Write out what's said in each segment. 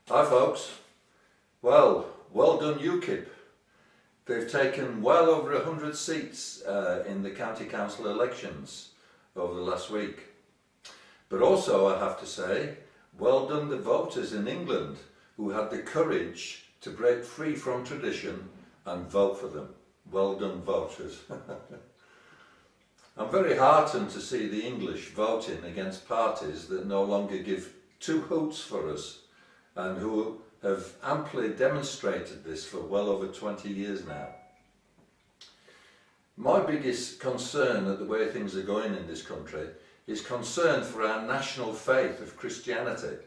Hi folks. Well done UKIP. They've taken well over 100 seats in the county council elections over the last week. But also I have to say, well done the voters in England who had the courage to break free from tradition and vote for them. Well done voters. I'm very heartened to see the English voting against parties that no longer give two hoots for us and who have amply demonstrated this for well over 20 years now. My biggest concern at the way things are going in this country is concern for our national faith of Christianity.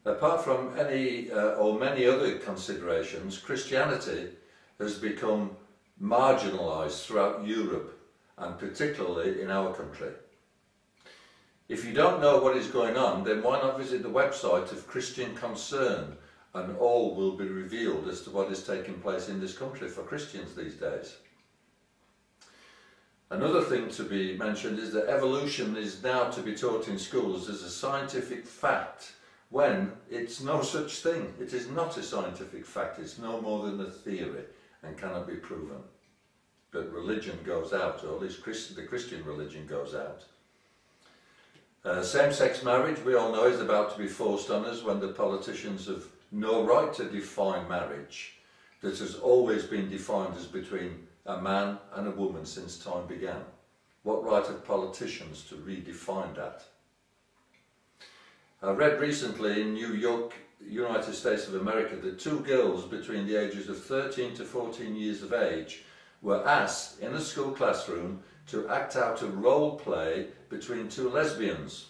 Apart from any or many other considerations, Christianity has become marginalised throughout Europe and particularly in our country. If you don't know what is going on, then why not visit the website of Christian Concern and all will be revealed as to what is taking place in this country for Christians these days. Another thing to be mentioned is that evolution is now to be taught in schools as a scientific fact when it's no such thing. It is not a scientific fact, it's no more than a theory and cannot be proven. But religion goes out, or at least the Christian religion goes out. Same-sex marriage, we all know, is about to be forced on us when the politicians have no right to define marriage that has always been defined as between a man and a woman since time began. What right have politicians to redefine that? I read recently in New York, United States of America, that two girls between the ages of 13 to 14 years of age were asked in a school classroom to act out a role play between two lesbians,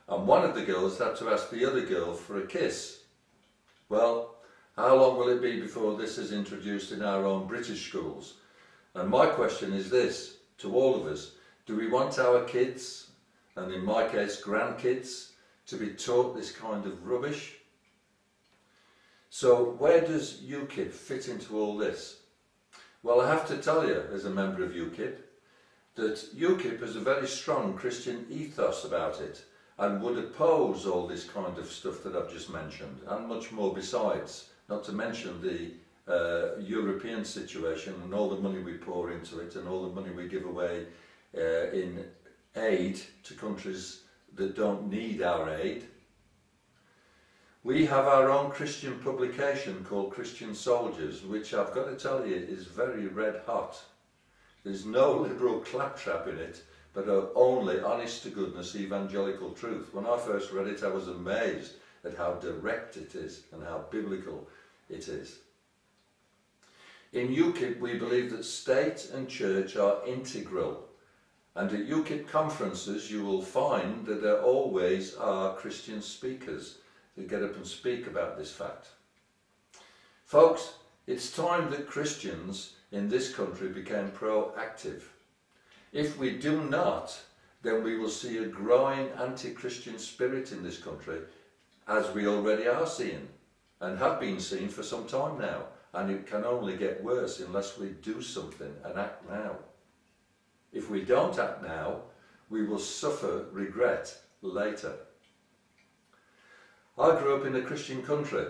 and one of the girls had to ask the other girl for a kiss. Well, how long will it be before this is introduced in our own British schools? And my question is this, to all of us: do we want our kids, and in my case grandkids, to be taught this kind of rubbish? So where does UKIP fit into all this? Well, I have to tell you, as a member of UKIP, that UKIP has a very strong Christian ethos about it and would oppose all this kind of stuff that I've just mentioned and much more besides, not to mention the European situation and all the money we pour into it and all the money we give away in aid to countries that don't need our aid. We have our own Christian publication called Christian Soldiers, which I've got to tell you is very red hot. There's no liberal claptrap in it, but only honest to goodness evangelical truth. When I first read it, I was amazed at how direct it is and how biblical it is. In UKIP, we believe that state and church are integral. And at UKIP conferences, you will find that there always are Christian speakers that get up and speak about this fact. Folks, it's time that Christians in this country became proactive. If we do not, then we will see a growing anti-Christian spirit in this country, as we already are seeing and have been seeing for some time now, and it can only get worse unless we do something and act now. If we don't act now, we will suffer regret later. I grew up in a Christian country,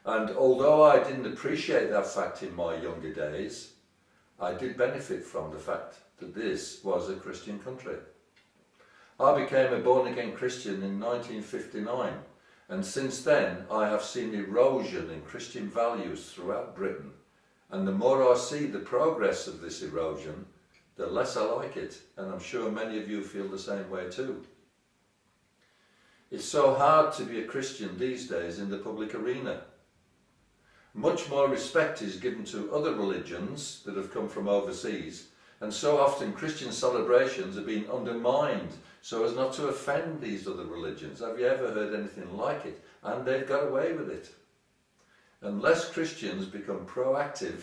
and although I didn't appreciate that fact in my younger days, I did benefit from the fact that this was a Christian country. I became a born-again Christian in 1959, and since then I have seen erosion in Christian values throughout Britain, and the more I see the progress of this erosion, the less I like it, and I'm sure many of you feel the same way too. It's so hard to be a Christian these days in the public arena. Much more respect is given to other religions that have come from overseas, and so often Christian celebrations are being undermined so as not to offend these other religions. Have you ever heard anything like it? And they've got away with it. Unless Christians become proactive,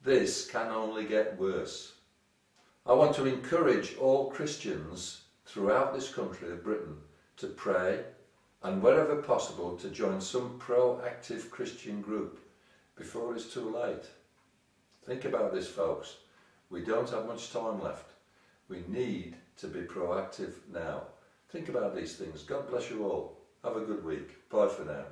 this can only get worse. I want to encourage all Christians throughout this country of Britain to pray and wherever possible to join some proactive Christian group before it's too late. Think about this, folks. We don't have much time left. We need to be proactive now. Think about these things. God bless you all. Have a good week. Bye for now.